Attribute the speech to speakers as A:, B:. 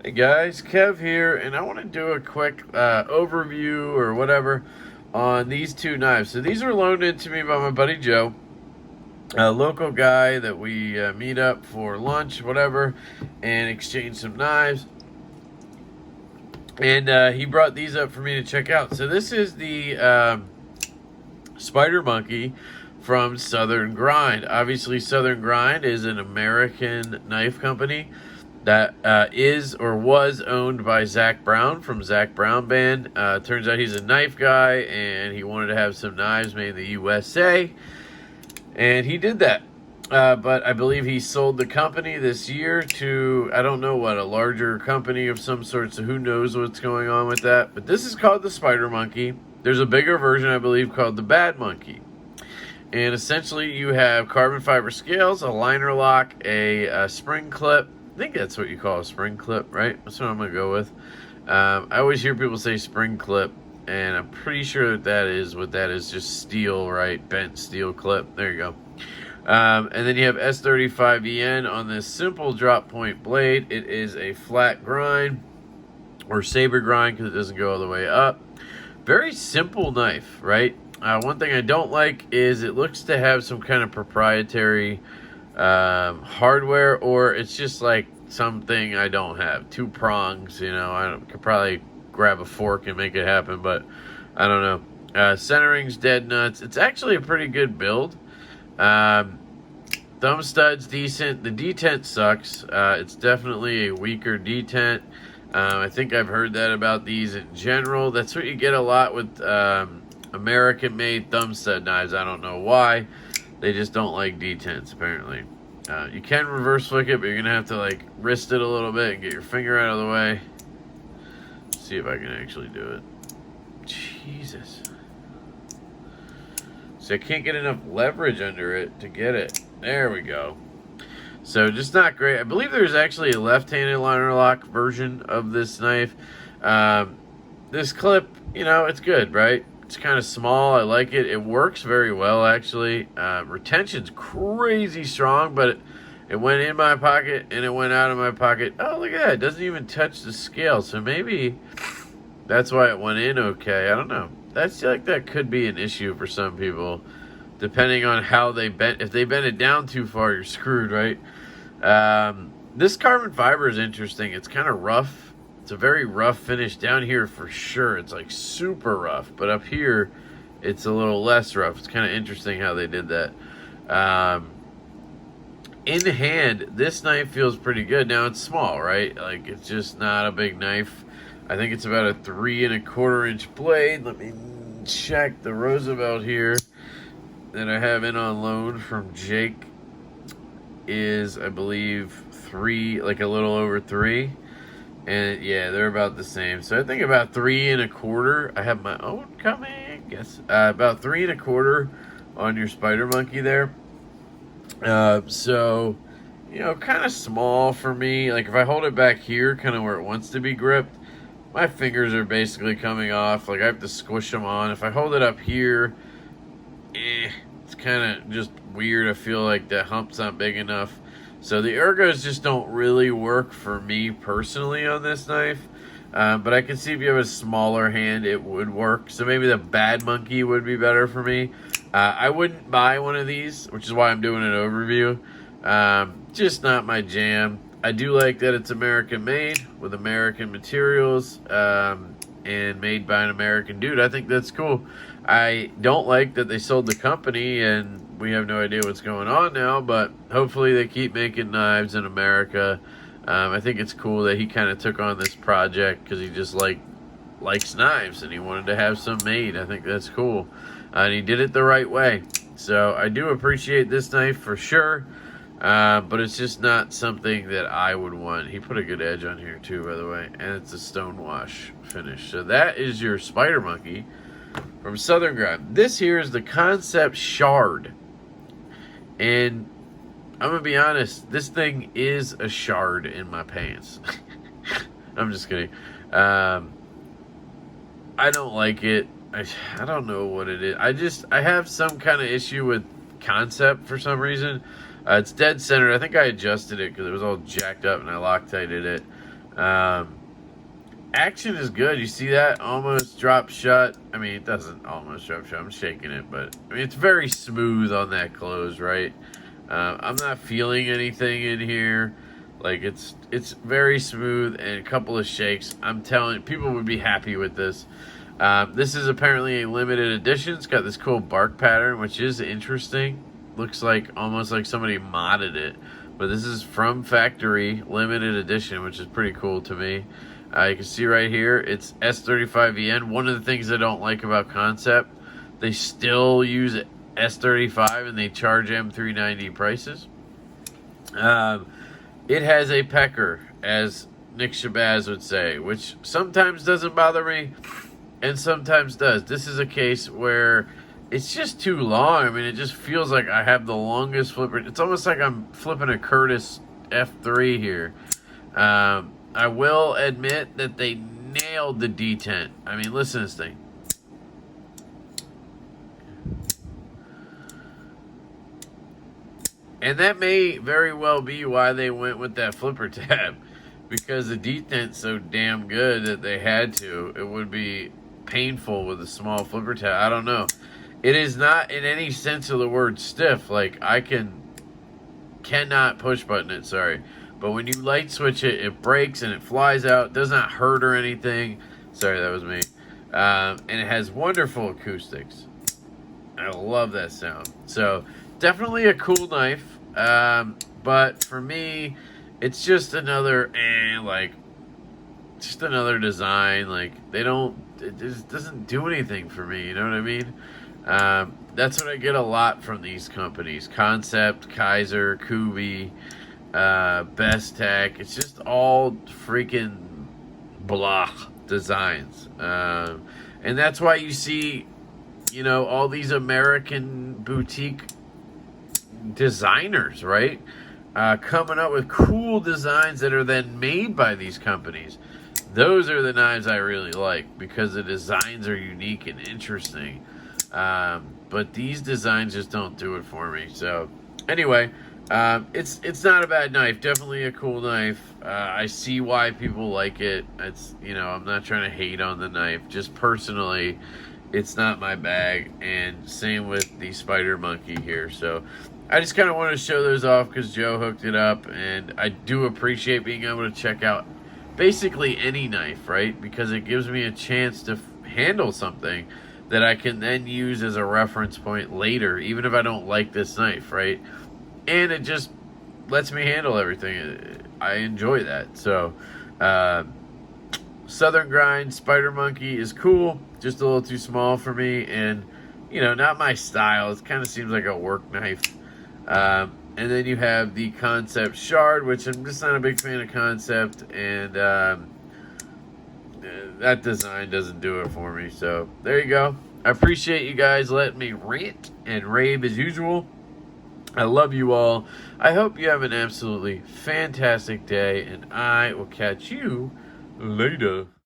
A: Hey guys, Kev here, and I want to do a quick overview or whatever on these two knives. So these were loaned in to me by my buddy Joe, a local guy that we meet up for lunch, whatever, and exchange some knives. And he brought these up for me to check out. So this is the Spider Monkey from Southern Grind. Obviously, Southern Grind is an American knife company that is or was owned by Zach Brown from Zach Brown Band. Turns out he's a knife guy, and he wanted to have some knives made in the USA, and he did that. But I believe he sold the company this year to, I don't know what, a larger company of some sort, so who knows what's going on with that. But this is called the Spider Monkey. There's a bigger version, I believe, called the Bad Monkey. And essentially, you have carbon fiber scales, a liner lock, a spring clip. I think that's what you call a spring clip, right? That's what I'm going to go with. I always hear people say spring clip, and I'm pretty sure that is what that is, just steel, right? Bent steel clip. There you go. And then you have S35VN on this simple drop point blade. It is a flat grind or saber grind because it doesn't go all the way up. Very simple knife, right? One thing I don't like is it looks to have some kind of proprietary hardware, or it's just like something I don't have. Two prongs, you know. I could probably grab a fork and make it happen, but I don't know. Centering's dead nuts. It's actually a pretty good build. Thumb stud's decent. The detent sucks. It's definitely a weaker detent. I think I've heard that about these in general. That's what you get a lot with American-made thumb stud knives. I don't know why. They just don't like detents, apparently. You can reverse flick it, but you're going to have to, like, wrist it a little bit and get your finger out of the way. See if I can actually do it. Jesus. So I can't get enough leverage under it to get it. There we go. So just not great. I believe there's actually a left-handed liner lock version of this knife. This clip, you know, it's good, right? It's kind of small. I like it. It works very well, actually. Retention's crazy strong, but it went in my pocket and it went out of my pocket. Oh, look at that. It doesn't even touch the scale. So maybe that's why it went in okay. I don't know. That's like that could be an issue for some people, depending on how they bent. If they bend it down too far, you're screwed, right? This carbon fiber is interesting. It's kind of rough. It's a very rough finish down here for sure. It's like super rough, but up here it's a little less rough. It's kind of interesting how they did that. In hand, this knife feels pretty good. Now it's small, right? Like it's just not a big knife. I think it's about a 3 1/4 inch blade. Let me check the Roosevelt here that I have in on loan from Jake is, I believe, 3, like a little over 3. And yeah, they're about the same. So I think about 3 1/4. I have my own coming. Yes, about 3 1/4 on your Spider Monkey there. So you know, kind of small for me. Like if I hold it back here, kind of where it wants to be gripped, my fingers are basically coming off. Like I have to squish them on. If I hold it up here, it's kind of just weird. I feel like the hump's not big enough. So the ergos just don't really work for me personally on this knife. But I can see if you have a smaller hand, it would work. So maybe the Bad Monkey would be better for me. I wouldn't buy one of these, which is why I'm doing an overview. Just not my jam. I do like that it's American made with American materials and made by an American dude. I think that's cool. I don't like that they sold the company and we have no idea what's going on now, but hopefully they keep making knives in America. I think it's cool that he kind of took on this project because he just likes knives and he wanted to have some made. I think that's cool. And he did it the right way. So I do appreciate this knife for sure, but it's just not something that I would want. He put a good edge on here too, by the way, and it's a stone wash finish. So that is your Spider Monkey from Southern Grind. This here is the Kansept Shard. And I'm going to be honest, this thing is a shard in my pants. I'm just kidding. I don't like it. I don't know what it is. I have some kind of issue with Kansept for some reason. It's dead center. I think I adjusted it because it was all jacked up and I Loctited it. Action is good. You see that? Almost drop shut. I mean, it doesn't almost drop shut. I'm shaking it, but I mean, it's very smooth on that close, right? I'm not feeling anything in here. Like it's very smooth and a couple of shakes. I'm telling people would be happy with this. This is apparently a limited edition. It's got this cool bark pattern, which is interesting. Looks like almost like somebody modded it. But this is from factory, limited edition, which is pretty cool to me. You can see right here, it's S35VN. One of the things I don't like about Kansept, they still use S35 and they charge M390 prices. It has a pecker, as Nick Shabazz would say, which sometimes doesn't bother me and sometimes does. This is a case where it's just too long. I mean, it just feels like I have the longest flipper. It's almost like I'm flipping a Curtis F3 here. I will admit that they nailed the detent. I mean, listen to this thing. And that may very well be why they went with that flipper tab. Because the detent's so damn good that they had to. It would be painful with a small flipper tab. I don't know. It is not in any sense of the word stiff. Like, I cannot push button it, sorry. But when you light switch it, it breaks and it flies out. It does not hurt or anything. Sorry, that was me. And it has wonderful acoustics. I love that sound. So, definitely a cool knife. But for me, it's just another, just another design. Like, it just doesn't do anything for me. You know what I mean? That's what I get a lot from these companies. Kansept, Kaiser, Kubi, Best Tech. It's just all freaking blah designs. And that's why you see, you know, all these American boutique designers, right? Coming up with cool designs that are then made by these companies. Those are the knives I really like because the designs are unique and interesting. But these designs just don't do it for me. So anyway, it's not a bad knife. Definitely a cool knife. I see why people like it. It's, you know, I'm not trying to hate on the knife. Just personally, it's not my bag. And same with the Spider Monkey here. So I just kind of wanted to show those off because Joe hooked it up. And I do appreciate being able to check out basically any knife, right? Because it gives me a chance to handle something that I can then use as a reference point later, even if I don't like this knife, right? And it just lets me handle everything. I enjoy that. So, Southern Grind Spider Monkey is cool, just a little too small for me, and, you know, not my style. It kind of seems like a work knife. And then you have the Kansept Shard, which I'm just not a big fan of Kansept, and that design doesn't do it for me. So there you go. I appreciate you guys letting me rant and rave as usual. I love you all. I hope you have an absolutely fantastic day, and I will catch you later.